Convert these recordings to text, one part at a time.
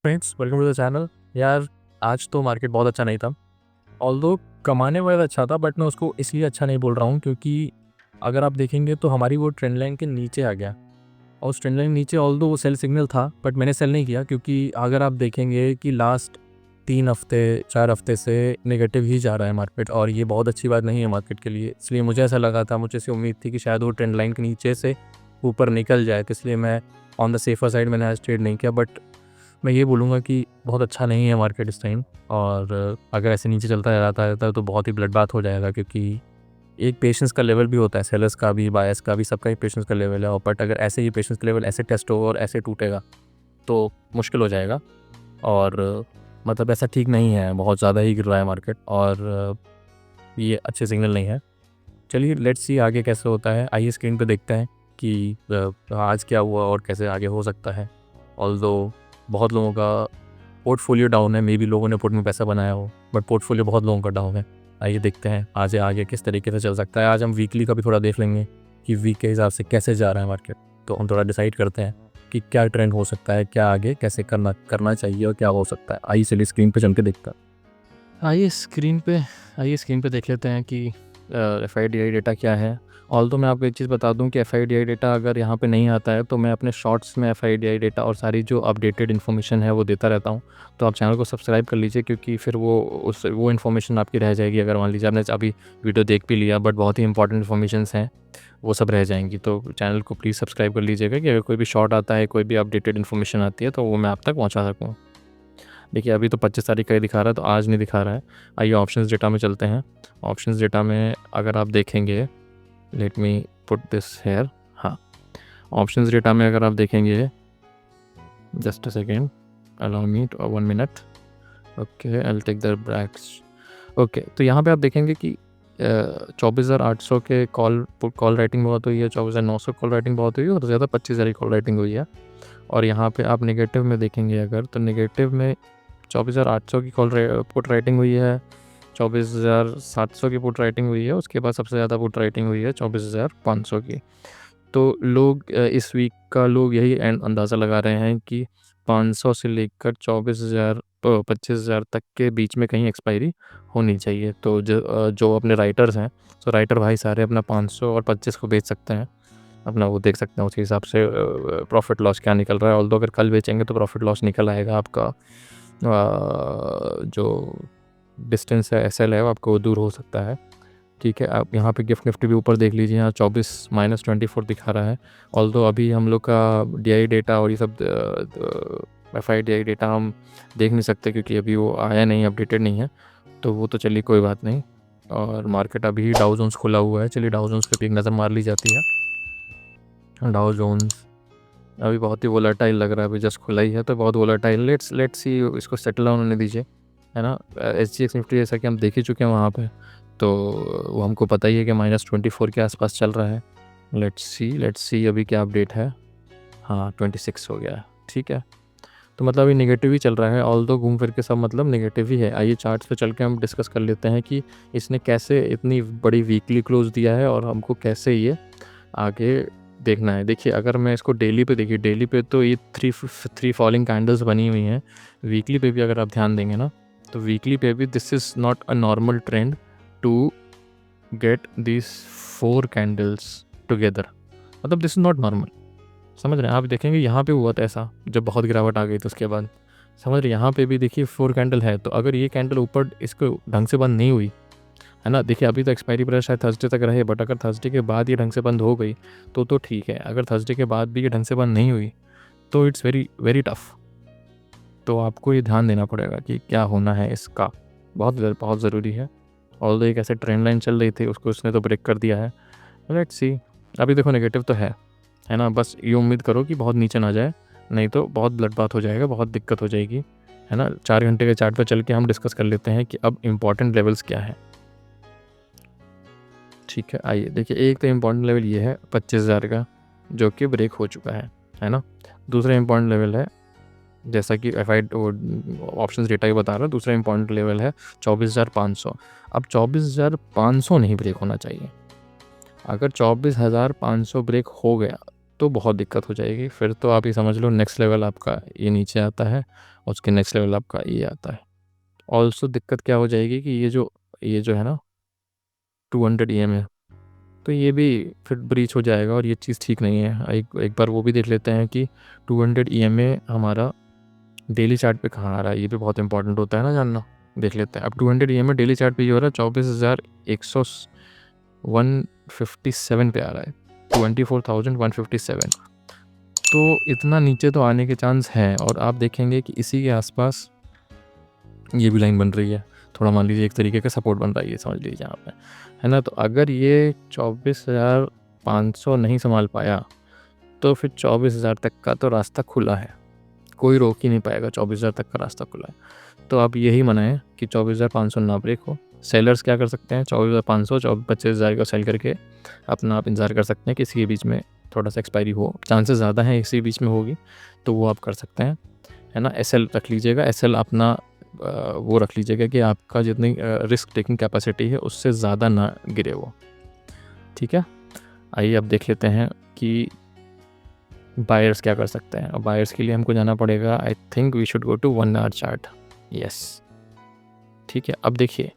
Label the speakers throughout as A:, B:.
A: Friends, welcome to the channel. यार, आज तो मार्केट बहुत अच्छा नहीं था। ऑल्दो कमाने वगैरह अच्छा था, बट मैं उसको इसलिए अच्छा नहीं बोल रहा हूँ क्योंकि अगर आप देखेंगे तो हमारी वो ट्रेंड लाइन के नीचे आ गया। और उस ट्रेंड लाइन नीचे ऑल्दो वो सेल सिग्नल था, बट मैंने सेल नहीं किया क्योंकि अगर आप देखेंगे कि लास्ट 3 हफ्ते 4 हफ्ते से नेगेटिव ही जा रहा है मार्केट, और ये बहुत अच्छी बात नहीं है मार्केट के लिए। इसलिए मुझे ऐसा लगा था, मुझे ऐसी उम्मीद थी कि शायद वो ट्रेंड लाइन के नीचे से ऊपर निकल जाए, तो इसलिए मैं ऑन द सेफर साइड मैंने आज ट्रेड नहीं किया। बट मैं ये बोलूँगा कि बहुत अच्छा नहीं है मार्केट इस टाइम, और अगर ऐसे नीचे चलता रहता है तो बहुत ही ब्लड बात हो जाएगा, क्योंकि एक पेशेंस का लेवल भी होता है, सेलर्स का भी, बायर्स का भी, सबका ही पेशेंस का लेवल है। और बट अगर ऐसे ही पेशेंस का लेवल ऐसे टेस्ट होगा और ऐसे टूटेगा तो मुश्किल हो जाएगा। और मतलब ऐसा ठीक नहीं है, बहुत ज़्यादा ही गिर रहा है मार्केट, और ये अच्छे सिग्नल नहीं है। चलिए लेट्स सी आगे कैसे होता है। आइए स्क्रीन पे देखते हैं कि आज क्या हुआ और कैसे आगे हो सकता है। ऑल्दो बहुत लोगों का पोर्टफोलियो डाउन है, मे बी लोगों ने पुट में पैसा बनाया हो, बट पोर्टफोलियो बहुत लोगों का डाउन है। आइए देखते हैं आज आगे किस तरीके से चल सकता है। आज हम वीकली का भी थोड़ा देख लेंगे कि वीक के हिसाब से कैसे जा रहा है मार्केट, तो हम थोड़ा डिसाइड करते हैं कि क्या ट्रेंड हो सकता है, क्या आगे कैसे करना चाहिए और क्या हो सकता है। आइए चलिए स्क्रीन पे चल के देखते हैं। आइए स्क्रीन पे देख लेते हैं कि FIDI डेटा क्या है। ऑल्दो मैं आपको एक चीज़ बता दूं कि FIDI डेटा अगर यहाँ पे नहीं आता है तो मैं अपने शॉर्ट्स में FIDI डेटा और सारी जो अपडेटेड इन्फॉर्मेशन है वो देता रहता हूँ। तो आप चैनल को सब्सक्राइब कर लीजिए, क्योंकि फिर वो इन्फॉर्मेशन आपकी रह जाएगी। अगर मान लीजिए आपने अभी वीडियो देख भी लिया बट बहुत ही इंपॉर्टेंट इन्फॉर्मेशंस हैं, वो सब रह जाएंगी। तो चैनल को प्लीज़ सब्सक्राइब कर लीजिएगा कि अगर कोई भी शॉर्ट आता है, कोई भी अपडेटेड इन्फॉर्मेशन आती है तो वो मैं आप तक पहुँचा सकूँ। देखिए अभी तो 25 तारीख का ही दिखा रहा है, तो आज नहीं दिखा रहा है। आइए ऑप्शंस डेटा में चलते हैं। ऑप्शंस डेटा में अगर आप देखेंगे, let me put this here. हाँ, ऑप्शंस डेटा में अगर आप देखेंगे, just a second, allow me 1 minute. Okay, I will take the breaks. Okay, तो यहाँ पे आप देखेंगे कि 24,800 के कॉल राइटिंग बहुत हुई है, 24,900 कॉल राइटिंग बहुत हुई है, और ज़्यादा 25,000 कॉल राइटिंग हुई है। और यहाँ पे आप नेगेटिव में देखेंगे अगर, तो नेगेटिव में 24,800 की पुट राइटिंग हुई है, 24,700 की पुट राइटिंग हुई है, उसके बाद सबसे ज़्यादा पुट राइटिंग हुई है 24,500 की। तो लोग इस वीक का लोग यही अंदाज़ा लगा रहे हैं कि 500 से लेकर 25,000 तक के बीच में कहीं एक्सपायरी होनी चाहिए। तो जो अपने राइटर्स हैं, तो राइटर भाई सारे अपना 500 और 25 को बेच सकते हैं, अपना वो देख सकते हैं, उसके हिसाब से प्रॉफिट लॉस क्या निकल रहा है। ऑल्दो अगर कल बेचेंगे तो प्रॉफिट लॉस निकल आएगा आपका, जो डिस्टेंस है SL है वो आपको दूर हो सकता है। ठीक है, आप यहाँ पे गिफ्ट निफ्टी भी ऊपर देख लीजिए, यहाँ 24 - 24 दिखा रहा है। ऑल्दो अभी हम लोग का DI डेटा और ये सब FIDI डेटा हम देख नहीं सकते क्योंकि अभी वो आया नहीं, अपडेटेड नहीं है, तो वो तो चलिए कोई बात नहीं। और मार्केट अभी डाउ जोन्स खुला हुआ है, चलिए डाउ जोन्स पे भी एक नज़र मार ली जाती है। डाउ जोन्स अभी बहुत ही वोलेटाइल लग रहा है, अभी जस्ट खुला ही है तो बहुत वोलेटाइल। लेट्स सी, इसको सेटल डाउन होने दीजिए, है ना। SGX निफ्टी जैसा कि हम देख ही चुके हैं वहाँ पे, तो वो हमको पता ही है कि -24 के आसपास चल रहा है। लेट्स सी अभी क्या अपडेट है। हाँ, 26 हो गया है, ठीक है। तो मतलब अभी नेगेटिव ही चल रहा है, ऑल्दो घूम फिर के सब मतलब नेगेटिव ही है। आइए चार्ट्स पे चल के हम डिस्कस कर लेते हैं कि इसने कैसे इतनी बड़ी वीकली क्लोज दिया है और हमको कैसे ये आगे देखना है। देखिए अगर मैं इसको डेली पे देखिए, डेली पे तो ये थ्री फॉलिंग कैंडल्स बनी हुई हैं। वीकली पे भी अगर आप ध्यान देंगे ना, तो वीकली पे भी this is not a normal trend to get this 4 candles together, मतलब दिस इज़ नॉट नॉर्मल। समझ रहे हैं आप? देखेंगे यहाँ पे हुआ था ऐसा, जब बहुत गिरावट आ गई थी उसके बाद, समझ रहे, यहाँ पे भी देखिए 4 कैंडल है। तो अगर ये कैंडल ऊपर इसको ढंग से बंद नहीं हुई, है ना, देखिए अभी तो एक्सपायरी प्राइस शायद थर्सडे तक रहे, बट अगर थर्सडे के बाद ये ढंग से बंद हो गई तो ठीक है। अगर थर्सडे के बाद भी ये ढंग से बंद नहीं हुई तो इट्स वेरी वेरी टफ। तो आपको ये ध्यान देना पड़ेगा कि क्या होना है इसका, बहुत ज़रूरी है। ऑल्दो एक ऐसे ट्रेंड लाइन चल रही थी, उसको उसने तो ब्रेक कर दिया है। लेट्स सी, अभी देखो नेगेटिव तो है ना। बस ये उम्मीद करो कि बहुत नीचे ना जाए, नहीं तो बहुत ब्लड बात हो जाएगा, बहुत दिक्कत हो जाएगी, है ना। 4 घंटे के चार्ट पर चल के हम डिस्कस कर लेते हैं कि अब इम्पॉर्टेंट लेवल्स क्या है। ठीक है, आइए देखिए, एक तो इम्पॉर्टेंट लेवल ये है 25,000 का, जो कि ब्रेक हो चुका है ना। दूसरा इम्पॉर्टेंट लेवल है, जैसा कि ऑप्शंस डेटा ही बता रहा है, दूसरा इम्पॉर्टेंट लेवल है 24,500। अब 24,500 नहीं ब्रेक होना चाहिए। अगर 24,500 ब्रेक हो गया तो बहुत दिक्कत हो जाएगी। फिर तो आप ये समझ लो नेक्स्ट लेवल आपका ये नीचे आता है और उसके नेक्स्ट लेवल आपका ये आता है। ऑल्सो दिक्कत क्या हो जाएगी कि ये जो है ना 200 EM है, तो ये भी फिर ब्रीच हो जाएगा और ये चीज़ ठीक नहीं है। एक बार वो भी देख लेते हैं कि 200 EMA हमारा डेली चार्ट पे कहाँ आ रहा है, ये भी बहुत इंपॉर्टेंट होता है ना जानना। देख लेते हैं। अब 200 EMA डेली चार्ट पे ये हो रहा है 24,157 पे आ रहा है, 24,157। तो इतना नीचे तो आने के चांस हैं। और आप देखेंगे कि इसी के आसपास ये भी लाइन बन रही है, थोड़ा मान लीजिए एक तरीके का सपोर्ट बन रहा है, ये समझ लीजिए यहाँ पे, है ना। तो अगर ये 24,500 नहीं संभाल पाया तो फिर 24,000 तक का तो रास्ता खुला है, कोई रोक ही नहीं पाएगा। 24,000 तक का रास्ता खुला है। तो आप यही मनाएं कि 24,500 ना ब्रेक हो। सेलर्स क्या कर सकते हैं, 24,500 25,000 का सेल करके अपना आप इंतज़ार कर सकते हैं कि इसी के बीच में थोड़ा सा एक्सपायरी हो, चांसेस ज़्यादा हैं इसी बीच में होगी, तो वो आप कर सकते हैं, है ना। SL रख लीजिएगा। SL अपना वो रख लीजिएगा कि आपका जितनी रिस्क टेकिंग कैपेसिटी है उससे ज़्यादा ना गिरे वो, ठीक है। आइए अब देख लेते हैं कि बायर्स क्या कर सकते हैं। और बायर्स के लिए हमको जाना पड़ेगा, I think we should go to 1 hour chart. Yes, ठीक है। अब देखिए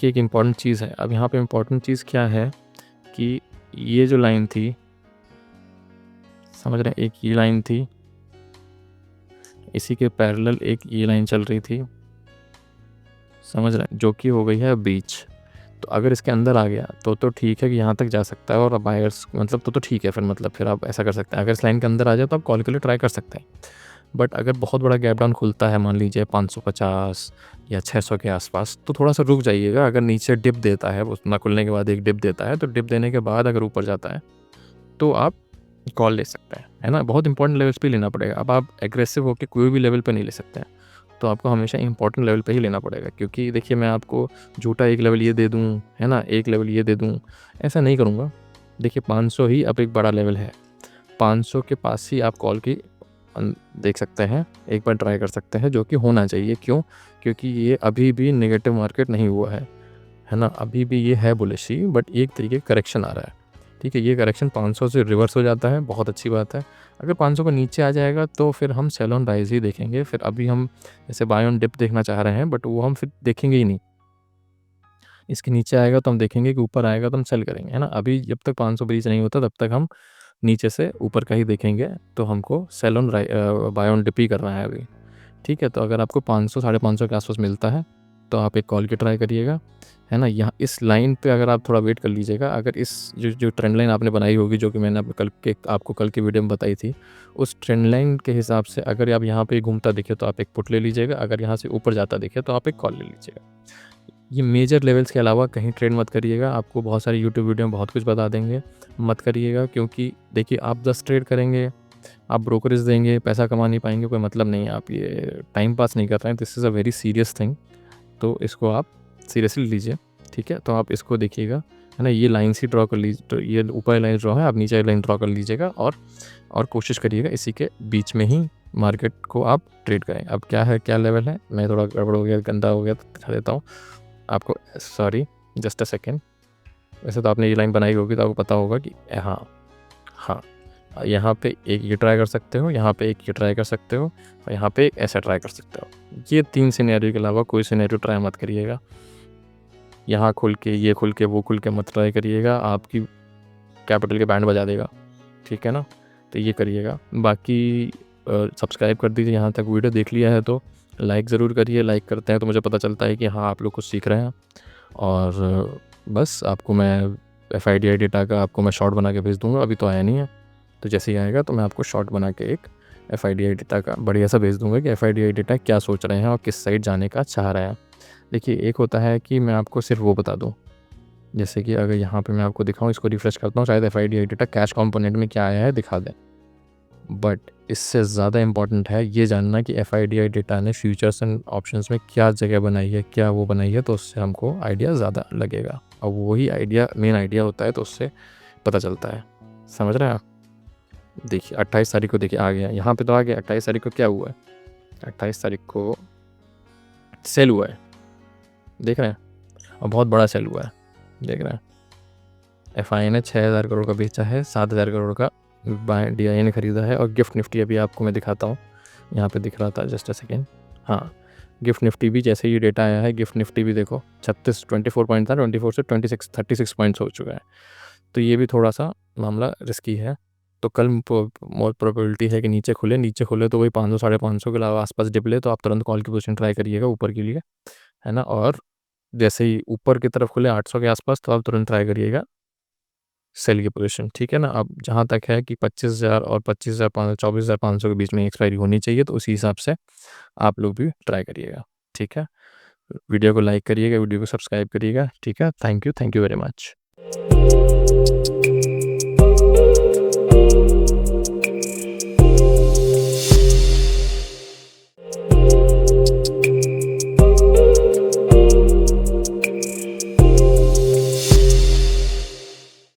A: एक इम्पॉर्टेंट चीज़ है। अब यहाँ पे इम्पॉर्टेंट चीज़ क्या है कि ये जो लाइन थी, समझ रहे हैं, एक ये लाइन थी, इसी के पैरेलल एक ये लाइन चल रही थी, समझ रहे हैं, जो कि हो गई है बीच। तो अगर इसके अंदर आ गया तो ठीक है कि यहाँ तक जा सकता है और बायर्स मतलब तो ठीक है, फिर आप ऐसा कर सकते हैं। अगर इस लाइन के अंदर आ जाए तो आप कॉल के लिए ट्राई कर सकते हैं। बट अगर बहुत बड़ा गैप डाउन खुलता है, मान लीजिए 550 या 600 के आसपास, तो थोड़ा सा रुक जाइएगा। अगर नीचे डिप देता है, उतना खुलने के बाद एक डिप देता है, तो डिप देने के बाद अगर ऊपर जाता है तो आप कॉल ले सकते हैं, है ना। बहुत इंपॉर्टेंट लेवल्स पे लेना पड़ेगा। अब आप एग्रेसिव होकर कोई भी लेवल पे नहीं ले सकते हैं, तो आपको हमेशा इंपॉर्टेंट लेवल पे ही लेना पड़ेगा। क्योंकि देखिए, मैं आपको झूठा एक लेवल ये दे दूँ, है ना, एक लेवल ये दे दूँ, ऐसा नहीं करूँगा। देखिए 500 ही अब एक बड़ा लेवल है, 500 के पास ही आप कॉल की देख सकते हैं, एक बार ट्राई कर सकते हैं, जो कि होना चाहिए। क्यों? क्योंकि ये अभी भी नेगेटिव मार्केट नहीं हुआ है ना। अभी भी ये है बुलिश ही, बट एक तरीके का करेक्शन आ रहा है, ठीक है। ये करेक्शन 500 से रिवर्स हो जाता है, बहुत अच्छी बात है। अगर 500 को नीचे आ जाएगा तो फिर हम सेल ऑन राइज ही देखेंगे। फिर अभी हम जैसे बाय ऑन डिप देखना चाह रहे हैं, बट वो हम फिर देखेंगे ही नहीं। इसके नीचे आएगा तो हम देखेंगे कि ऊपर आएगा तो हम सेल करेंगे, है ना। अभी जब तक 500 ब्रीच नहीं होता तब तक हम नीचे से ऊपर का ही देखेंगे, तो हमको sell on buy on dip ही करना है अभी, ठीक है। तो अगर आपको 500 550 के आसपास मिलता है तो आप एक कॉल की ट्राई करिएगा, है ना। यहाँ इस लाइन पे अगर आप थोड़ा वेट कर लीजिएगा, अगर इस जो ट्रेंड लाइन आपने बनाई होगी, जो कि मैंने आपको कल की वीडियो में बताई थी, उस ट्रेंड लाइन के हिसाब से अगर आप यहाँ पे घूमता दिखे तो आप एक पुट ले लीजिएगा। अगर यहाँ से ऊपर जाता दिखे तो आप एक कॉल ले लीजिएगा। ये मेजर लेवल्स के अलावा कहीं ट्रेड मत करिएगा। आपको बहुत सारे यूट्यूब वीडियो में बहुत कुछ बता देंगे, मत करिएगा। क्योंकि देखिए, आप 10 ट्रेड करेंगे, आप ब्रोकरेज देंगे, पैसा कमा नहीं पाएंगे, कोई मतलब नहीं है। आप ये टाइम पास नहीं कर रहे हैं, this is a very serious thing, तो इसको आप सीरियसली लीजिए, ठीक है। तो आप इसको देखिएगा, है ना। ये लाइन्स ही ड्रॉ कर लीजिए, तो ये ऊपर लाइन ड्रॉ है, आप नीचे लाइन ड्रॉ कर लीजिएगा और कोशिश करिएगा इसी के बीच में ही मार्केट को आप ट्रेड करें। अब क्या है, क्या लेवल है, मैं थोड़ा गड़बड़ हो गया, गंदा हो गया, तो दिखा देता हूँ आपको। Sorry, just a second. वैसे तो आपने ये लाइन बनाई होगी तो आपको पता होगा कि हाँ, यहाँ पे एक ये ट्राई कर सकते हो, यहाँ पे एक ये ट्राई कर सकते हो, और यहाँ पे एक ऐसा ट्राई कर सकते हो। ये 3 सिनेरियो के अलावा कोई सिनेरियो ट्राई मत करिएगा। यहाँ खुल के, ये खुल के, वो खुल के मत ट्राई करिएगा, आपकी कैपिटल के बैंड बजा देगा, ठीक है ना। तो ये करिएगा। बाकी सब्सक्राइब कर दीजिए। यहाँ तक वीडियो देख लिया है तो लाइक ज़रूर करिए। लाइक करते हैं तो मुझे पता चलता है कि हाँ, आप लोग कुछ सीख रहे हैं। और बस आपको मैं FIDI डेटा का आपको मैं शॉर्ट बना के भेज दूँगा। अभी तो आया नहीं है, तो जैसे ही आएगा तो मैं आपको शॉर्ट बना के एक FIDI डेटा का बढ़िया सा भेज दूँगा कि FIDI डेटा क्या सोच रहे हैं और किस साइड जाने का चाह रहे हैं। देखिए, एक होता है कि मैं आपको सिर्फ वो बता दूँ, जैसे कि अगर यहाँ पे मैं आपको दिखाऊँ, इसको रिफ्रेश करता हूँ, शायद FIDI डेटा कैश कंपोनेंट में क्या आया है दिखा दें। बट इससे ज़्यादा इम्पॉर्टेंट है ये जानना कि FIDI डेटा ने फ्यूचर्स एंड ऑप्शंस में क्या जगह बनाई है, क्या वो बनाई है, तो उससे हमको आइडिया ज़्यादा लगेगा। और वही आइडिया मेन आइडिया होता है, तो उससे पता चलता है। समझ रहे हैं आप? देखिए 28 तारीख को देखिए आ गया, यहाँ पे तो आ गया। 28 तारीख को क्या हुआ है? 28 तारीख को सेल हुआ है, देख रहे हैं, और बहुत बड़ा सेल हुआ है, देख रहे हैं। FI ने 6,000 करोड़ का बेचा है, 7,000 करोड़ का बाय DIA ने ख़रीदा है। और गिफ्ट निफ्टी अभी आपको मैं दिखाता हूँ, यहाँ पे दिख रहा था, जस्ट अ सेकेंड। हाँ, गिफ्ट निफ्टी भी जैसे ही डेटा आया है, गिफ्ट निफ्टी भी देखो 24 पॉइंट था, 24 से 36 पॉइंट्स हो चुका है। तो ये भी थोड़ा सा मामला रिस्की है। तो कल मोर प्रोबेबिलिटी है कि नीचे खुले तो वही 500 550 के अलावा आसपास डिप ले, तो आप तुरंत कॉल की पोजीशन ट्राई करिएगा ऊपर के लिए, है ना। और जैसे ही ऊपर की तरफ खुले 800 के आसपास, तो आप तुरंत ट्राई करिएगा सेल की पोजीशन, ठीक है ना। अब जहाँ तक है कि 25,000 और 24,500 के बीच में एक्सपायरी होनी चाहिए, तो उसी हिसाब से आप लोग भी ट्राई करिएगा, ठीक है। वीडियो को लाइक करिएगा, वीडियो को सब्सक्राइब करिएगा, ठीक है। Thank you very much.